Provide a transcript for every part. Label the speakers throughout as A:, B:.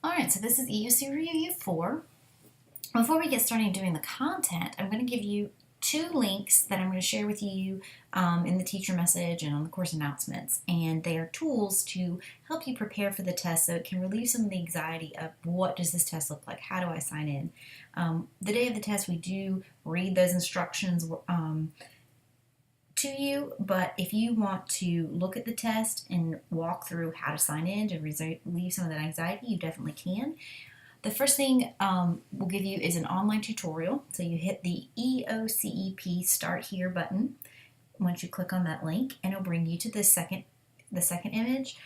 A: All right, so this is EOC Review 4. Before we get started doing the content, I'm going to give you two links that I'm going to share with you in the teacher message and on the course announcements. And they are tools to help you prepare for the test so it can relieve some of the anxiety of what does this test look like? How do I sign in? The day of the test, we do read those instructions to you, but if you want to look at the test and walk through how to sign in to relieve some of that anxiety, you definitely can. The first thing we'll give you is an online tutorial. So you hit the EOCEP Start Here button once you click on that link, and it'll bring you to the second image,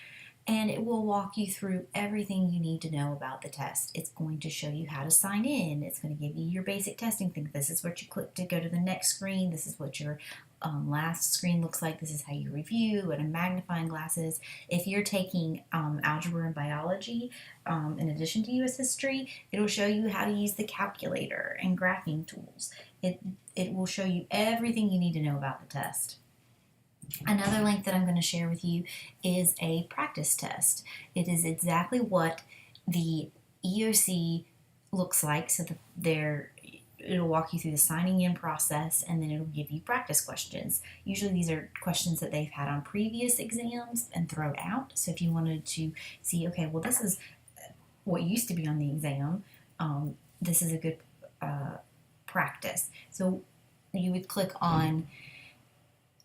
A: and it will walk you through everything you need to know about the test. It's going to show you how to sign in. It's going to give you your basic testing things. This is what you click to go to the next screen. This is what your last screen looks like. This is how you review, and magnifying glasses. If you're taking algebra and biology in addition to U.S. history, it'll show you how to use the calculator and graphing tools. It will show you everything you need to know about the test. Another link that I'm going to share with you is a practice test. It is exactly what the EOC looks like. So it'll walk you through the signing in process, and then it'll give you practice questions. Usually these are questions that they've had on previous exams and thrown out. So if you wanted to see, okay, well, this is what used to be on the exam, this is a good practice. So you would click on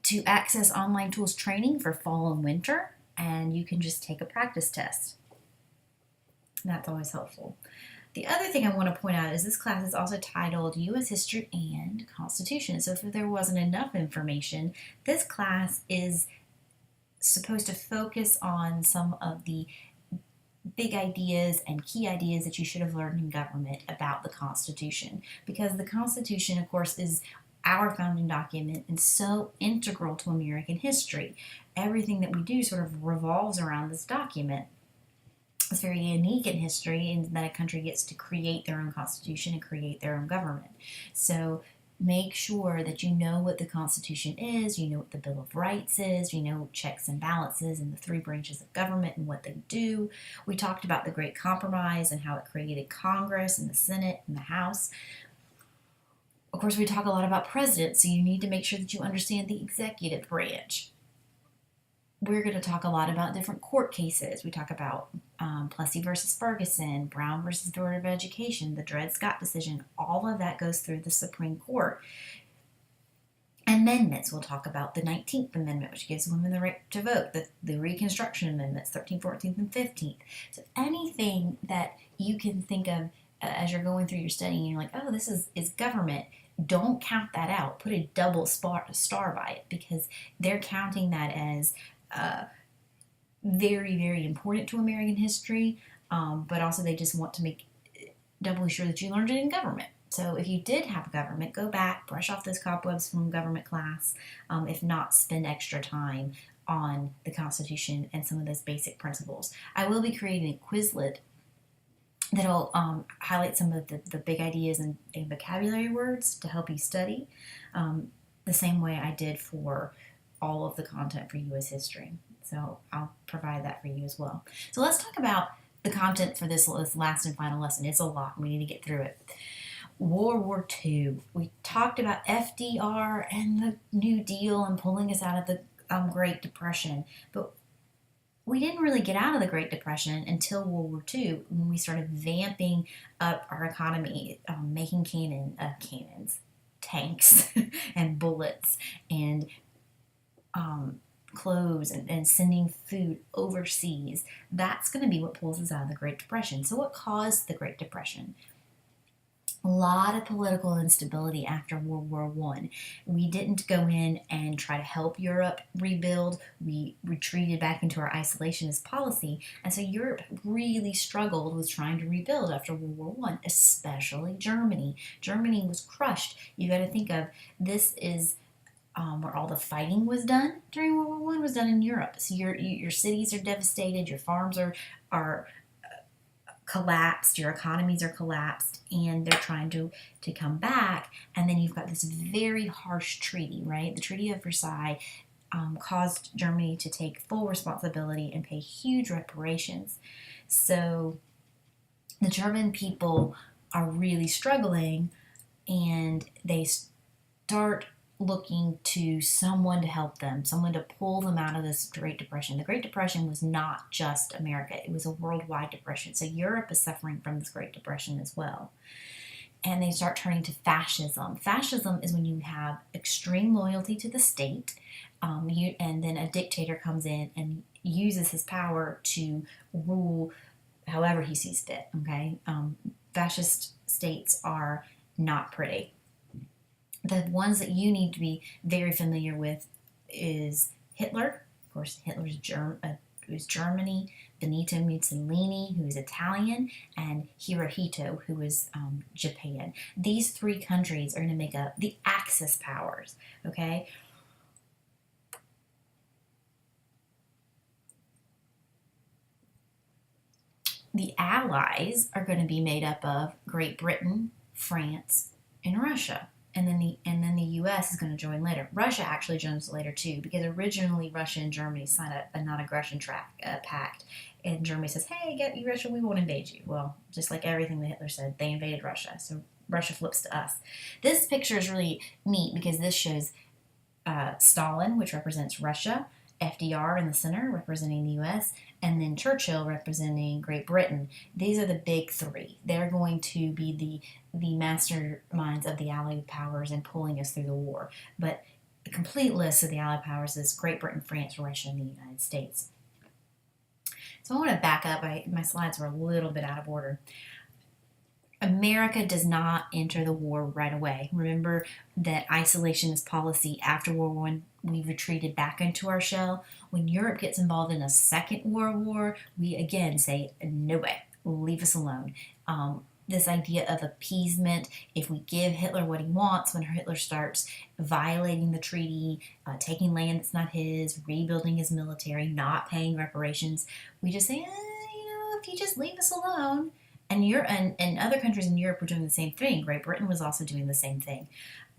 A: to access online tools training for fall and winter, and you can just take a practice test. That's always helpful. The other thing I want to point out is this class is also titled U.S. History and Constitution. So if there wasn't enough information, this class is supposed to focus on some of the big ideas and key ideas that you should have learned in government about the Constitution. Because the Constitution, of course, is our founding document and so integral to American history. Everything that we do sort of revolves around this document. It's very unique in history in that a country gets to create their own constitution and create their own government. So make sure that you know what the Constitution is, you know what the Bill of Rights is, you know checks and balances and the three branches of government and what they do. We talked about the Great Compromise and how it created Congress and the Senate and the House. Of course, we talk a lot about presidents, so you need to make sure that you understand the executive branch. We're going to talk a lot about different court cases. We talk about Plessy versus Ferguson, Brown versus Board of Education, the Dred Scott decision. All of that goes through the Supreme Court. Amendments. We'll talk about the 19th Amendment, which gives women the right to vote, the Reconstruction Amendments, 13th, 14th, and 15th. So anything that you can think of as you're going through your study and you're like, oh, this is government, don't count that out. Put a double star by it, because they're counting that as very, very important to American history, but also they just want to make doubly sure that you learned it in government. So if you did have government, go back, brush off those cobwebs from government class. If not, spend extra time on the Constitution and some of those basic principles. I will be creating a Quizlet that'll highlight some of the big ideas and vocabulary words to help you study, the same way I did for all of the content for U.S. history. So I'll provide that for you as well. So let's talk about the content for this last and final lesson. It's a lot. We need to get through it. World War II. We talked about FDR and the New Deal and pulling us out of the Great Depression, but we didn't really get out of the Great Depression until World War II, when we started vamping up our economy, making cannons, tanks, and bullets, and clothes, and sending food overseas. That's going to be what pulls us out of the Great Depression. So what caused the Great Depression? A lot of political instability after World War I. We didn't go in and try to help Europe rebuild. We retreated back into our isolationist policy. And so Europe really struggled with trying to rebuild after World War I, especially Germany. Germany was crushed. You got to think of this is where all the fighting was done during World War I was done in Europe. So your cities are devastated, your farms are collapsed, your economies are collapsed, and they're trying to come back. And then you've got this very harsh treaty, right? The Treaty of Versailles caused Germany to take full responsibility and pay huge reparations. So the German people are really struggling, and they start looking to someone to help them, someone to pull them out of this Great Depression. The Great Depression was not just America, it was a worldwide depression. So Europe is suffering from this Great Depression as well. And they start turning to fascism. Fascism is when you have extreme loyalty to the state, and then a dictator comes in and uses his power to rule however he sees fit. Okay, fascist states are not pretty. The ones that you need to be very familiar with is Hitler. Of course, Hitler's who's Germany, Benito Mussolini, who is Italian, and Hirohito, who is Japan. These three countries are going to make up the Axis powers, okay? The Allies are going to be made up of Great Britain, France, and Russia. And then the U.S. is going to join later. Russia actually joins later too, because originally Russia and Germany signed a non-aggression pact, and Germany says, "Hey, get you, Russia, we won't invade you." Well, just like everything that Hitler said, they invaded Russia, so Russia flips to us. This picture is really neat because this shows Stalin, which represents Russia, FDR in the center representing the U.S., and then Churchill representing Great Britain. These are the big three. They're going to be the masterminds of the Allied powers and pulling us through the war. But the complete list of the Allied powers is Great Britain, France, Russia, and the United States. So I want to back up. My slides were a little bit out of order. America does not enter the war right away. Remember that isolationist policy after World War I, we retreated back into our shell. When Europe gets involved in a second world war, we again say, no way, leave us alone. This idea of appeasement, if we give Hitler what he wants, when Hitler starts violating the treaty, taking land that's not his, rebuilding his military, not paying reparations, we just say, if you just leave us alone. And other countries in Europe were doing the same thing. Great Britain was also doing the same thing.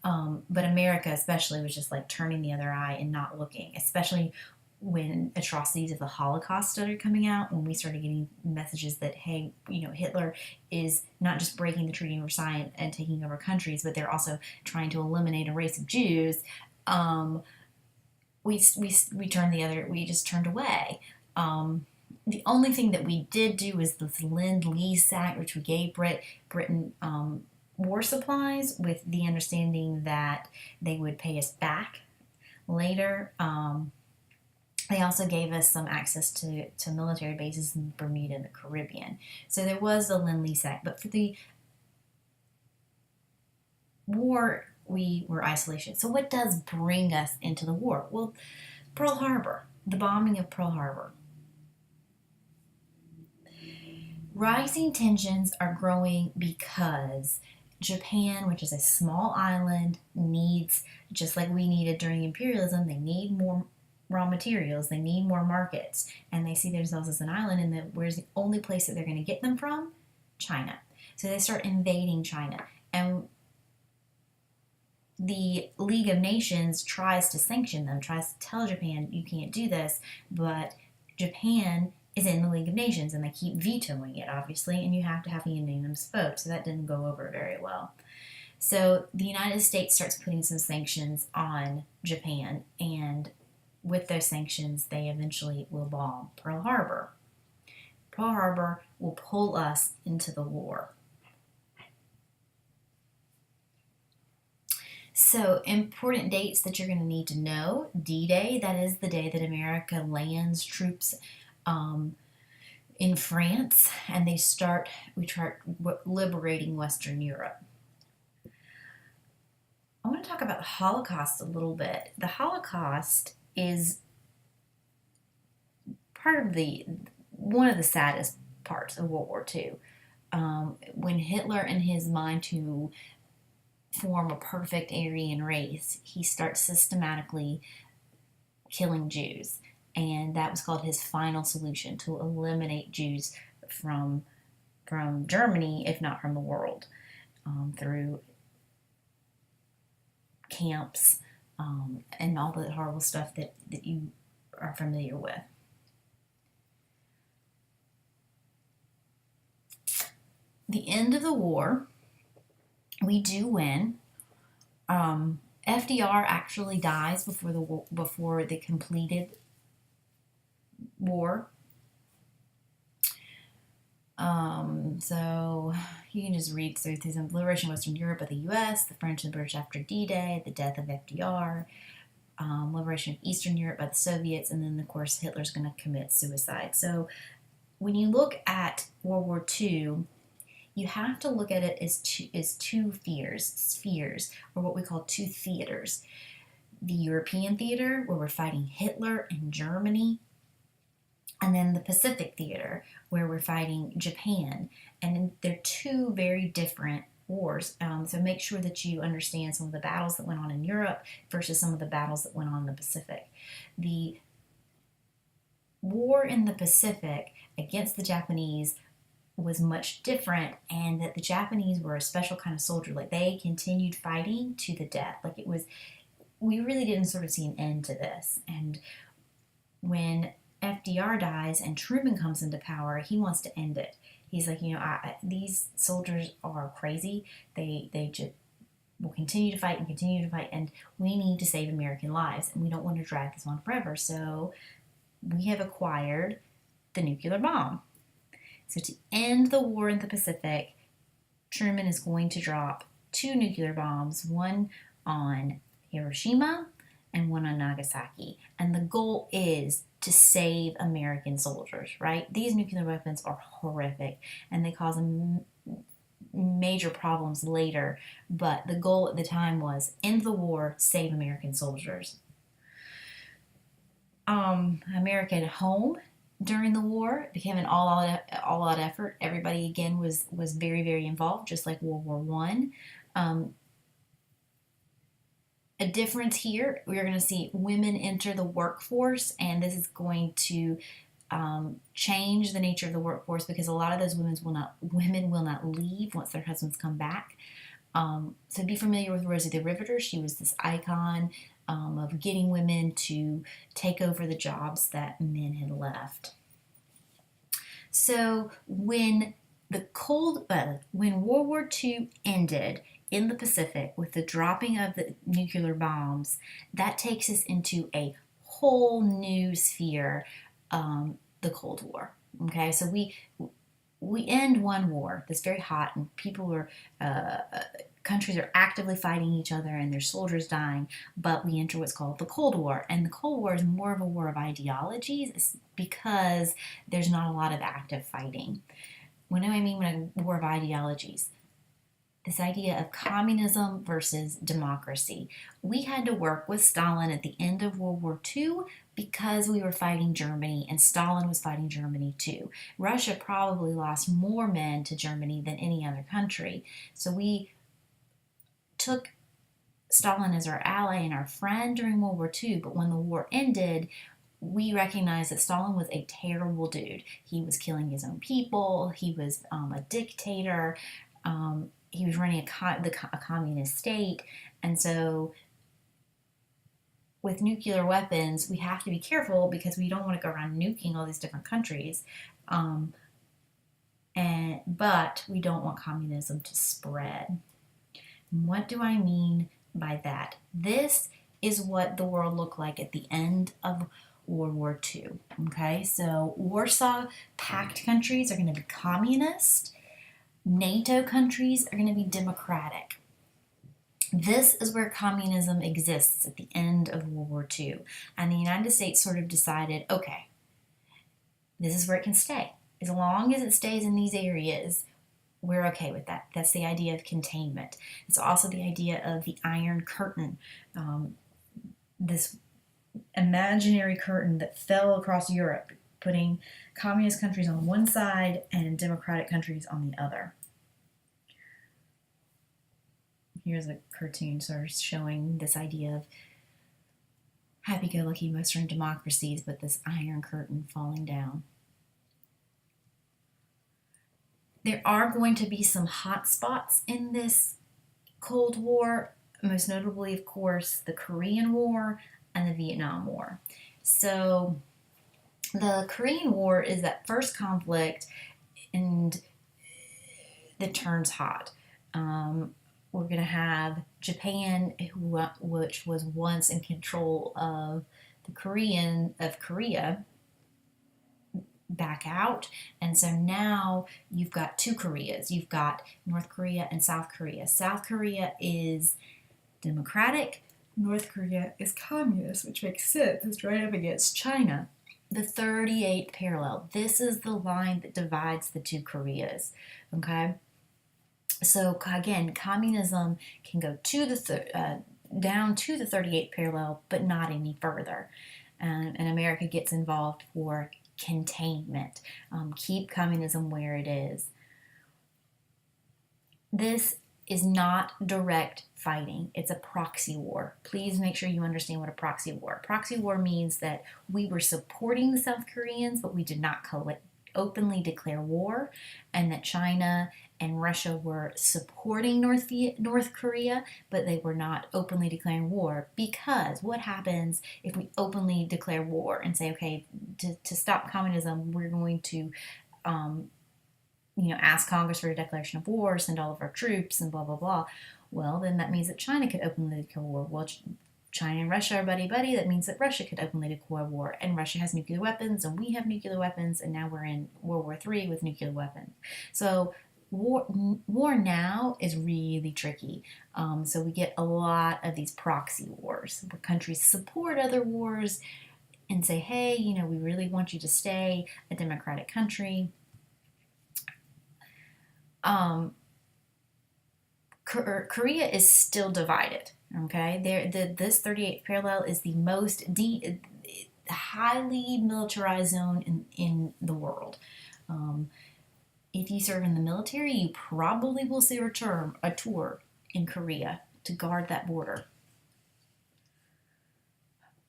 A: But America especially was just like turning the other eye and not looking, especially when atrocities of the Holocaust started coming out, when we started getting messages that, hey, Hitler is not just breaking the Treaty of Versailles and taking over countries, but they're also trying to eliminate a race of Jews. We just turned away. The only thing that we did do was this Lend-Lease Act, which we gave Britain war supplies with the understanding that they would pay us back later. They also gave us some access to military bases in Bermuda and the Caribbean. So there was the Lend-Lease Act. But for the war, we were isolation. So what does bring us into the war? Well, Pearl Harbor, the bombing of Pearl Harbor. Rising tensions are growing because Japan, which is a small island, needs, just like we needed during imperialism, they need more raw materials, they need more markets, and they see themselves as an island, and where's the only place that they're going to get them from? China. So they start invading China, and the League of Nations tries to sanction them, tries to tell Japan, you can't do this, but Japan is in the League of Nations, and they keep vetoing it, obviously, and you have to have a unanimous vote, so that didn't go over very well. So the United States starts putting some sanctions on Japan, and with those sanctions, they eventually will bomb Pearl Harbor. Pearl Harbor will pull us into the war. So, important dates that you're going to need to know. D-Day, that is the day that America lands troops in France, and we start liberating Western Europe. I want to talk about the Holocaust a little bit. The Holocaust is one of the saddest parts of World War II. When Hitler, in his mind to form a perfect Aryan race, he starts systematically killing Jews. And that was called his final solution, to eliminate Jews from Germany, if not from the world, through camps and all the horrible stuff that you are familiar with. the end of the war, we do win. FDR actually dies before the completed war. So you can just read through some liberation of Western Europe by the U.S., the French and British after D-Day, the death of FDR, liberation of Eastern Europe by the Soviets, and then, of course, Hitler's going to commit suicide. So when you look at World War II, you have to look at it as two spheres, or what we call two theaters. The European theater, where we're fighting Hitler and Germany, and then the Pacific theater, where we're fighting Japan. And they're two very different wars. So make sure that you understand some of the battles that went on in Europe versus some of the battles that went on in the Pacific. The war in the Pacific against the Japanese was much different, and that the Japanese were a special kind of soldier. Like, they continued fighting to the death. Like, it was, we really didn't sort of see an end to this. And when FDR dies and Truman comes into power, he wants to end it. He's like, these soldiers are crazy. They just will continue to fight and continue to fight, and we need to save American lives, and we don't want to drag this on forever. So we have acquired the nuclear bomb. So to end the war in the Pacific, Truman is going to drop 2 nuclear bombs, one on Hiroshima and one on Nagasaki. And the goal is to save American soldiers, right? These nuclear weapons are horrific, and they cause major problems later. But the goal at the time was end the war, save American soldiers. American home during the war became an all-out effort. Everybody again was very, very involved, just like World War I. A difference here, we're going to see women enter the workforce, and this is going to change the nature of the workforce, because a lot of those women will not leave once their husbands come back. So be familiar with Rosie the Riveter. She was this icon of getting women to take over the jobs that men had left. So when World War II ended in the Pacific with the dropping of the nuclear bombs, that takes us into a whole new sphere, the Cold War. Okay, so we end one war that's very hot, and countries are actively fighting each other, and there's soldiers dying, but we enter what's called the Cold War. And the Cold War is more of a war of ideologies, because there's not a lot of active fighting. What do I mean when a war of ideologies? This idea of communism versus democracy. We had to work with Stalin at the end of World War II because we were fighting Germany, and Stalin was fighting Germany too. Russia probably lost more men to Germany than any other country. So we took Stalin as our ally and our friend during World War II, but when the war ended, we recognized that Stalin was a terrible dude. He was killing his own people. He was a dictator. He was running a communist state. And so with nuclear weapons, we have to be careful, because we don't want to go around nuking all these different countries. But we don't want communism to spread. What do I mean by that? This is what the world looked like at the end of World War II. Okay, so Warsaw Pact countries are going to be communist. NATO countries are going to be democratic. This is where communism exists at the end of World War II. And the United States sort of decided, okay, this is where it can stay. As long as it stays in these areas, we're okay with that. That's the idea of containment. It's also the idea of the Iron Curtain, this imaginary curtain that fell across Europe, putting communist countries on one side and democratic countries on the other. Here's a cartoon sort of showing this idea of happy-go-lucky Western democracies, but this Iron Curtain falling down. There are going to be some hot spots in this Cold War, most notably, of course, the Korean War and the Vietnam War. So the Korean War is that first conflict, and that turns hot. We're going to have Japan, which was once in control of Korea, back out. And so now you've got two Koreas. You've got North Korea and South Korea. South Korea is democratic. North Korea is communist, which makes sense. It's right up against China. The 38th parallel. This is the line that divides the two Koreas. Okay? So again, communism can go to the down to the 38th parallel, but not any further. And America gets involved for containment. Keep communism where it is. This is not direct fighting. It's a proxy war. Please make sure you understand what a proxy war. Proxy war means that we were supporting the South Koreans, but we did not openly declare war, and that China and Russia were supporting North Korea, but they were not openly declaring war. Because what happens if we openly declare war and say, okay, to stop communism, we're going to ask Congress for a declaration of war, send all of our troops, and blah, blah, blah. Well, then that means that China could openly declare war. Well, China and Russia are buddy-buddy. That means that Russia could openly declare war. And Russia has nuclear weapons, and we have nuclear weapons, and now we're in World War III with nuclear weapons. So war now is really tricky. So we get a lot of these proxy wars where countries support other wars and say, hey, we really want you to stay a democratic country. Korea is still divided. Okay, this 38th parallel is the most highly militarized zone in the world. If you serve in the military, you probably will see a tour in Korea to guard that border.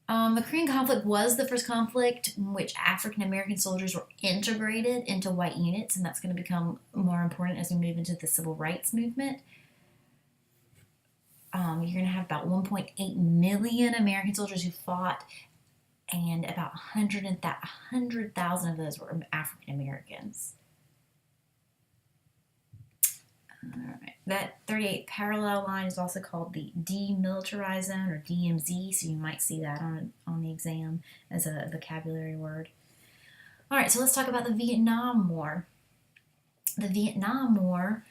A: The Korean conflict was the first conflict in which African American soldiers were integrated into white units, and that's going to become more important as we move into the civil rights movement. You're going to have about 1.8 million American soldiers who fought, and about 100,000 of those were African Americans. All right. That 38th parallel line is also called the demilitarized zone, or DMZ, so you might see that on the exam as a vocabulary word. All right, so let's talk about the Vietnam War. The Vietnam War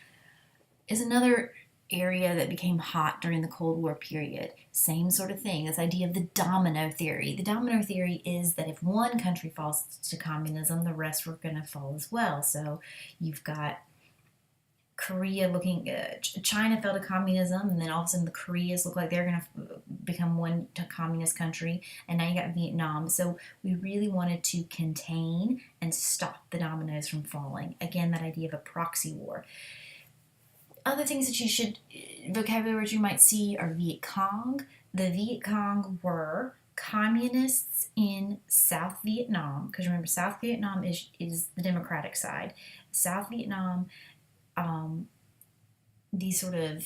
A: is another area that became hot during the Cold War period. Same sort of thing, this idea of the domino theory. The domino theory is that if one country falls to communism, the rest were going to fall as well. So you've got Korea China fell to communism, and then all of a sudden the Koreas look like they're going to become one communist country, and now you got Vietnam. So we really wanted to contain and stop the dominoes from falling. Again, that idea of a proxy war. Other things that vocabulary words you might see are Viet Cong. The Viet Cong were communists in South Vietnam, because remember, South Vietnam is the democratic side. South Vietnam, these sort of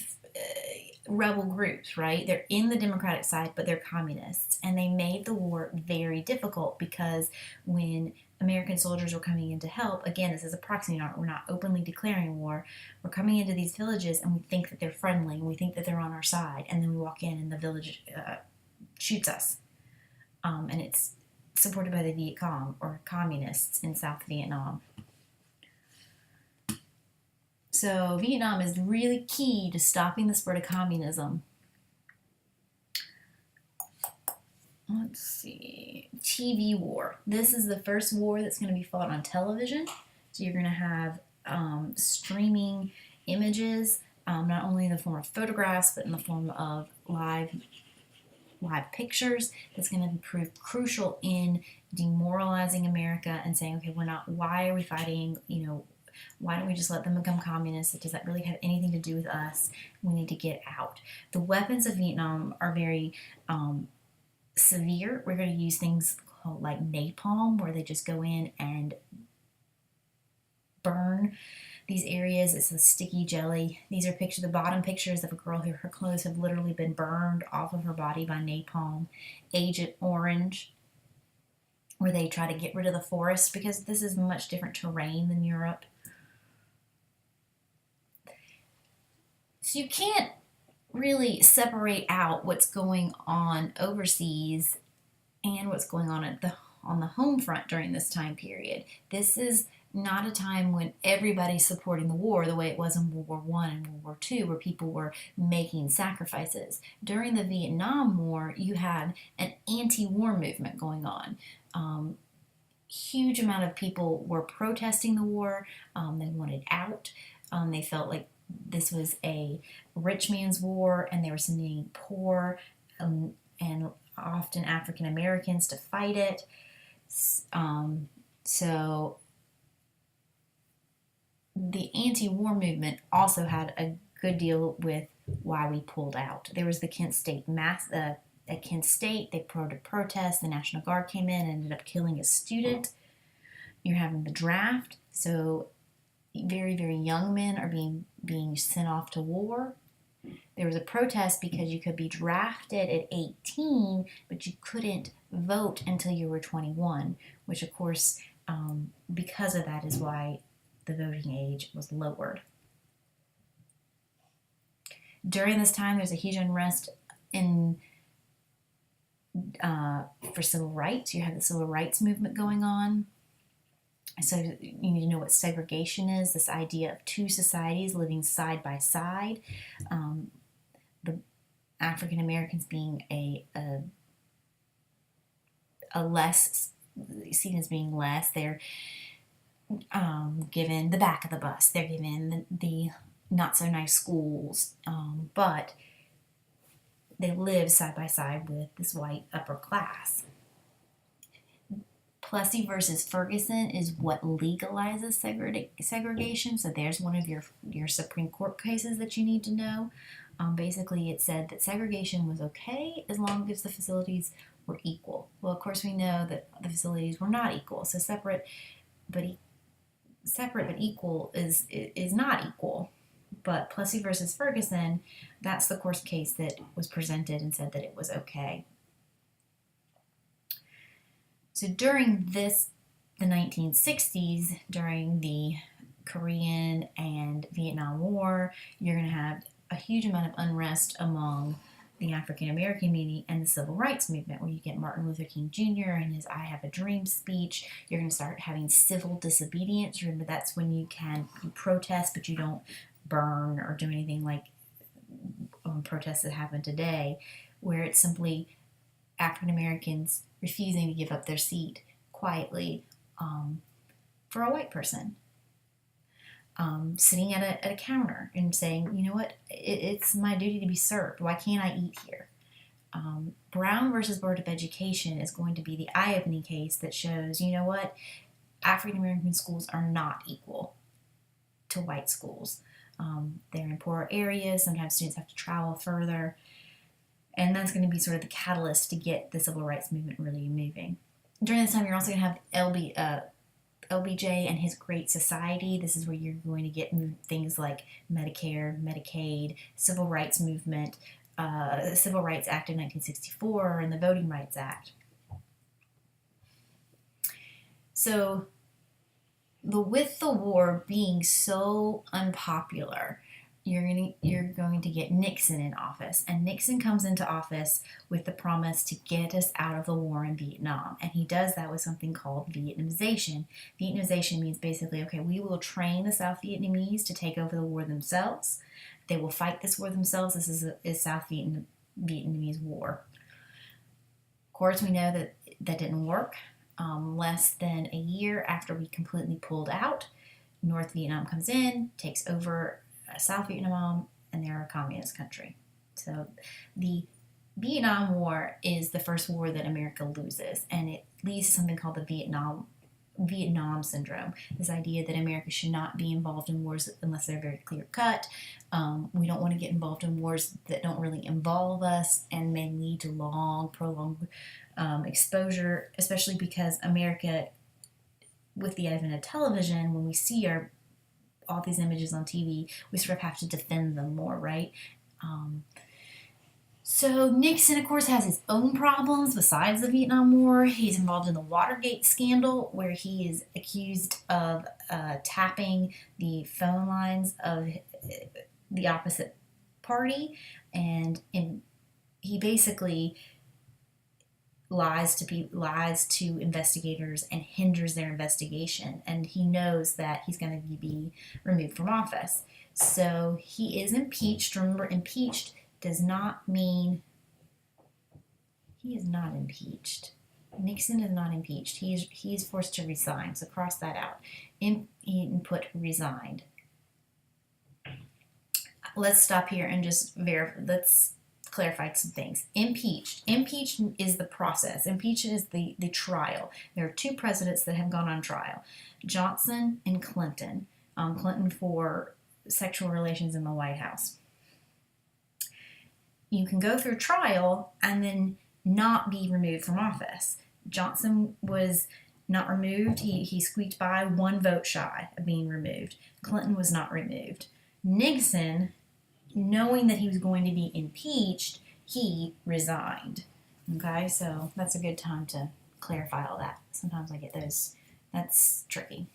A: rebel groups, right? They're in the democratic side, but they're communists. And they made the war very difficult because when American soldiers were coming in to help, again, this is a proxy, we're not openly declaring war. We're coming into these villages and we think that they're friendly and we think that they're on our side. And then we walk in and the village shoots us. And it's supported by the Viet Cong, or communists in South Vietnam. So Vietnam is really key to stopping the spread of communism. Let's see. TV war. This is the first war that's going to be fought on television. So you're going to have streaming images, not only in the form of photographs, but in the form of live pictures. That's going to prove crucial in demoralizing America and saying, okay, why are we fighting? Why don't we just let them become communists? Does that really have anything to do with us? We need to get out. The weapons of Vietnam are very severe. We're going to use things called like napalm, where they just go in and burn these areas. It's a sticky jelly. These are the bottom pictures of a girl who her clothes have literally been burned off of her body by napalm. Agent Orange, where they try to get rid of the forest because this is much different terrain than Europe. So you can't really separate out what's going on overseas and what's going on on the home front during this time period. This is not a time when everybody's supporting the war the way it was in World War One and World War Two, where people were making sacrifices. During the Vietnam War, you had an anti-war movement going on. Huge amount of people were protesting the war. They wanted out. They felt like this was a rich man's war, and they were sending poor and often African Americans to fight it. So the anti-war movement also had a good deal with why we pulled out. There was the Kent State at Kent State, they protest. The National Guard came in and ended up killing a student. You're having the draft, so very, very young men are being sent off to war. There was a protest because you could be drafted at 18, but you couldn't vote until you were 21, which of course, because of that is why the voting age was lowered. During this time, there's a huge unrest for civil rights. You have the civil rights movement going on. So you need to know what segregation is, this idea of two societies living side by side. The African Americans being a less, seen as being less. They're given the back of the bus. They're given the not so nice schools, but they live side by side with this white upper class. Plessy versus Ferguson is what legalizes segregation. So there's one of your Supreme Court cases that you need to know. Basically, it said that segregation was okay as long as the facilities were equal. Well, of course, we know that the facilities were not equal. So separate but equal is not equal. But Plessy versus Ferguson, that's the court case that was presented and said that it was okay. So during the 1960s, during the Korean and Vietnam War, you're going to have a huge amount of unrest among the African American community and the civil rights movement, where you get Martin Luther King Jr. and his I Have a Dream speech. You're going to start having civil disobedience. Remember, that's when you protest, but you don't burn or do anything like protests that happen today, where it's simply African Americans refusing to give up their seat quietly for a white person. Sitting at a counter and saying, you know what, it's my duty to be served. Why can't I eat here? Brown versus Board of Education is going to be the eye-opening case that shows, you know what, African American schools are not equal to white schools. They're in poorer areas. Sometimes students have to travel further. And that's going to be sort of the catalyst to get the civil rights movement really moving. During this time, you're also going to have LBJ and his Great Society. This is where you're going to get things like Medicare, Medicaid, Civil Rights Movement, the Civil Rights Act of 1964, and the Voting Rights Act. So, with the war being so unpopular, you're going to get Nixon in office. And Nixon comes into office with the promise to get us out of the war in Vietnam. And he does that with something called Vietnamization. Vietnamization means basically, okay, we will train the South Vietnamese to take over the war themselves. They will fight this war themselves. This is a South Vietnamese war. Of course, we know that didn't work. Less than a year after we completely pulled out, North Vietnam comes in, takes over South Vietnam, and they're a communist country. So the Vietnam War is the first war that America loses, and it leads to something called the Vietnam syndrome. This idea that America should not be involved in wars unless they're very clear cut. We don't want to get involved in wars that don't really involve us and may lead to long, prolonged exposure, especially because America, with the advent of television, when we see all these images on TV, we sort of have to defend them more, right? So Nixon, of course, has his own problems besides the Vietnam War. He's involved in the Watergate scandal, where he is accused of tapping the phone lines of the opposite party, and he basically lies to investigators and hinders their investigation, and he knows that he's going to be removed from office. So he is impeached. Remember, impeached does not mean he is not impeached. Nixon is not impeached. He is forced to resign. So cross that out. He put resigned. Let's stop here and just verify. Let's clarify some things. Impeached. Impeached is the process. Impeached is the trial. There are two presidents that have gone on trial, Johnson and Clinton. Clinton for sexual relations in the White House. You can go through trial and then not be removed from office. Johnson was not removed. He squeaked by, one vote shy of being removed. Clinton was not removed. Nixon, knowing that he was going to be impeached, he resigned. Okay, so that's a good time to clarify all that. Sometimes I get those. That's tricky.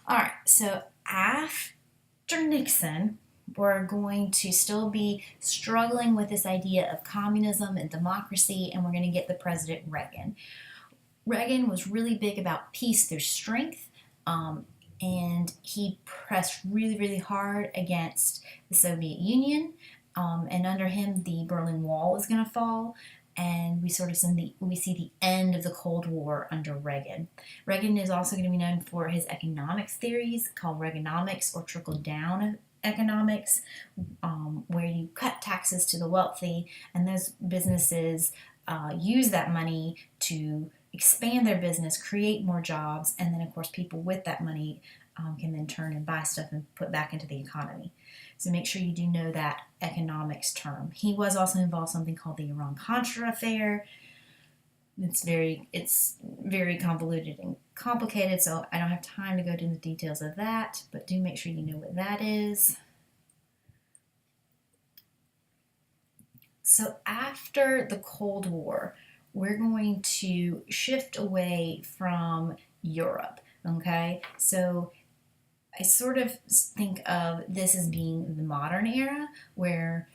A: All right, so after Nixon, we're going to still be struggling with this idea of communism and democracy, and we're going to get the President Reagan. Reagan was really big about peace through strength, and he pressed really, really hard against the Soviet Union, and under him, the Berlin Wall was going to fall, and we see the end of the Cold War under Reagan. Reagan is also going to be known for his economics theories called Reaganomics or trickle-down economics, where you cut taxes to the wealthy, and those businesses use that money to expand their business, create more jobs, and then of course people with that money can then turn and buy stuff and put back into the economy. So make sure you do know that economics term. He was also involved in something called the Iran-Contra affair. It's very convoluted and complicated, so I don't have time to go into the details of that, but do make sure you know what that is. So after the Cold War, we're going to shift away from Europe, okay? So I sort of think of this as being the modern era, where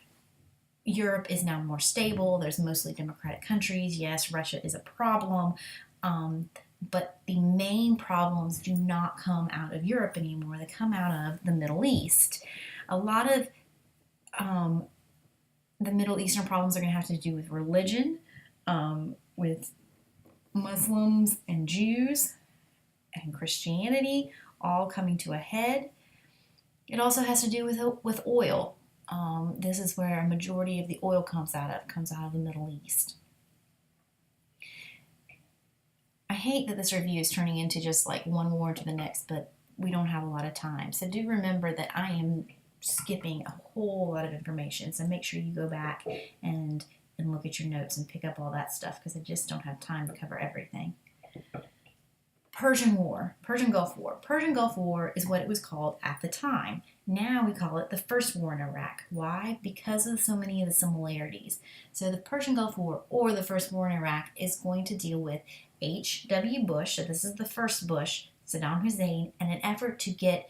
A: Europe is now more stable. There's mostly democratic countries. Yes, Russia is a problem, but the main problems do not come out of Europe anymore. They come out of the Middle East. A lot of the Middle Eastern problems are going to have to do with religion, with Muslims and Jews and Christianity all coming to a head. It also has to do with oil. This is where a majority of the oil comes out of the Middle East. I hate that this review is turning into just like one war to the next, but we don't have a lot of time. So do remember that I am skipping a whole lot of information. So make sure you go back and look at your notes and pick up all that stuff, because I just don't have time to cover everything. Persian War, Persian Gulf War. Persian Gulf War is what it was called at the time. Now we call it the First War in Iraq. Why? Because of so many of the similarities. So the Persian Gulf War, or the First War in Iraq, is going to deal with H.W. Bush, so this is the first Bush, Saddam Hussein, and an effort to get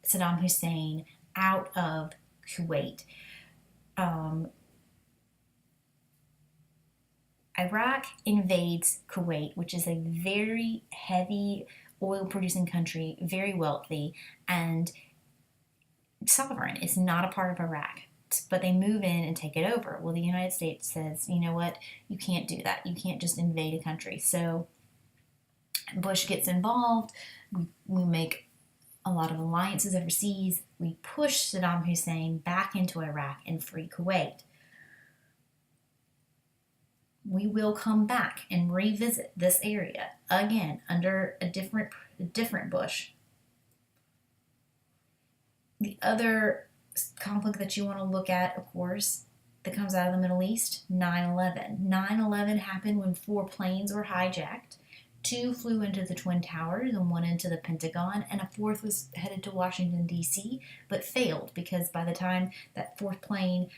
A: Saddam Hussein out of Kuwait. Iraq invades Kuwait, which is a very heavy oil-producing country, very wealthy, and sovereign. It's not a part of Iraq, but they move in and take it over. Well, the United States says, you know what, you can't do that. You can't just invade a country. So Bush gets involved. We make a lot of alliances overseas. We push Saddam Hussein back into Iraq and free Kuwait. We will come back and revisit this area again under a different Bush. The other conflict that you want to look at, of course, that comes out of the Middle East, 9/11. 9/11 happened when 4 planes were hijacked. 2 flew into the Twin Towers and 1 into the Pentagon, and a 4th was headed to Washington, D.C., but failed because by the time that 4th plane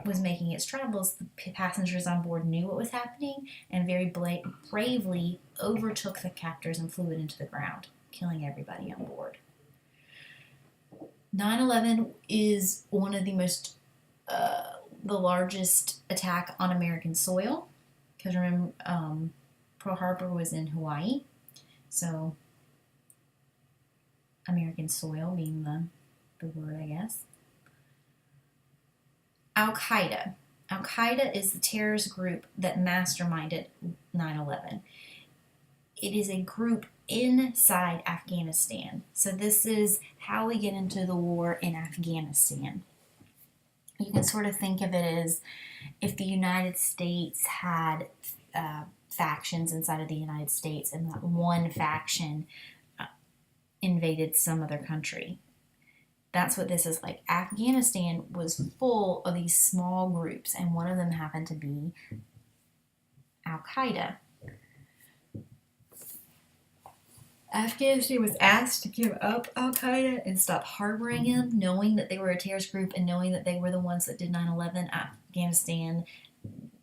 A: was making its travels, the passengers on board knew what was happening and very bravely overtook the captors and flew it into the ground, killing everybody on board. 9/11 is one of the the largest attack on American soil, because remember, Pearl Harbor was in Hawaii, so American soil being the word, I guess. Al-Qaeda. Al-Qaeda is the terrorist group that masterminded 9/11. It is a group inside Afghanistan. So this is how we get into the war in Afghanistan. You can sort of think of it as if the United States had factions inside of the United States, and that one faction invaded some other country. That's what this is like. Afghanistan was full of these small groups, and one of them happened to be Al-Qaeda. Afghanistan was asked to give up Al-Qaeda and stop harboring him, knowing that they were a terrorist group and knowing that they were the ones that did 9/11. Afghanistan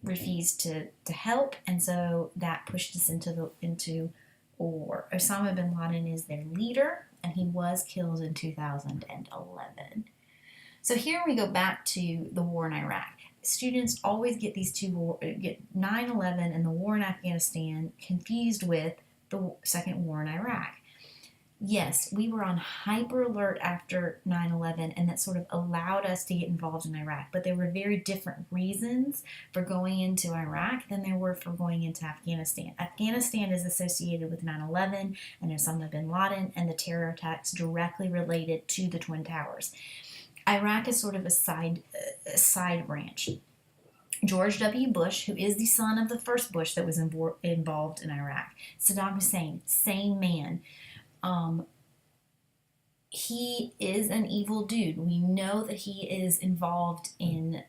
A: refused to help, and so that pushed us into war. Osama bin Laden is their leader, and he was killed in 2011. So here we go back to the war in Iraq. Students always get get 9/11 and the war in Afghanistan confused with the second war in Iraq. Yes, we were on hyper alert after 9/11, and that sort of allowed us to get involved in Iraq. But there were very different reasons for going into Iraq than there were for going into Afghanistan. Afghanistan is associated with 9/11 and Osama bin Laden and the terror attacks directly related to the Twin Towers. Iraq is sort of a side branch. George W. Bush, who is the son of the first Bush that was involved in Iraq. Saddam Hussein, same man. He is an evil dude. We know that he is involved in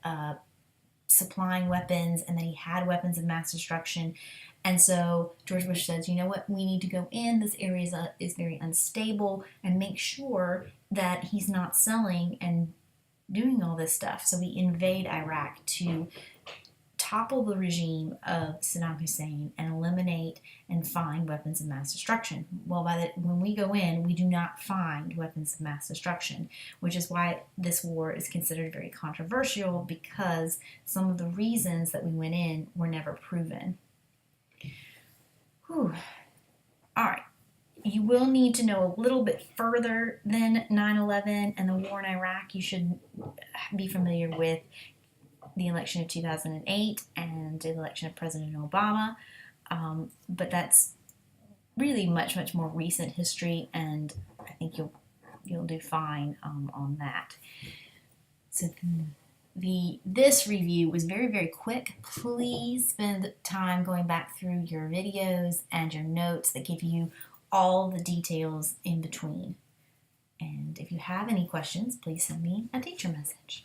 A: supplying weapons and that he had weapons of mass destruction. And so George Bush says, you know what, we need to go in. This area is very unstable, and make sure that he's not selling and doing all this stuff. So we invade Iraq to topple the regime of Saddam Hussein and eliminate and find weapons of mass destruction. Well, when we go in, we do not find weapons of mass destruction, which is why this war is considered very controversial, because some of the reasons that we went in were never proven. Whew. All right. You will need to know a little bit further than 9/11 and the war in Iraq. You should be familiar with the election of 2008 and the election of President Obama, but that's really much, much more recent history, and I think you'll do fine on that. So this review was very, very quick. Please spend time going back through your videos and your notes that give you all the details in between. And if you have any questions, please send me a teacher message.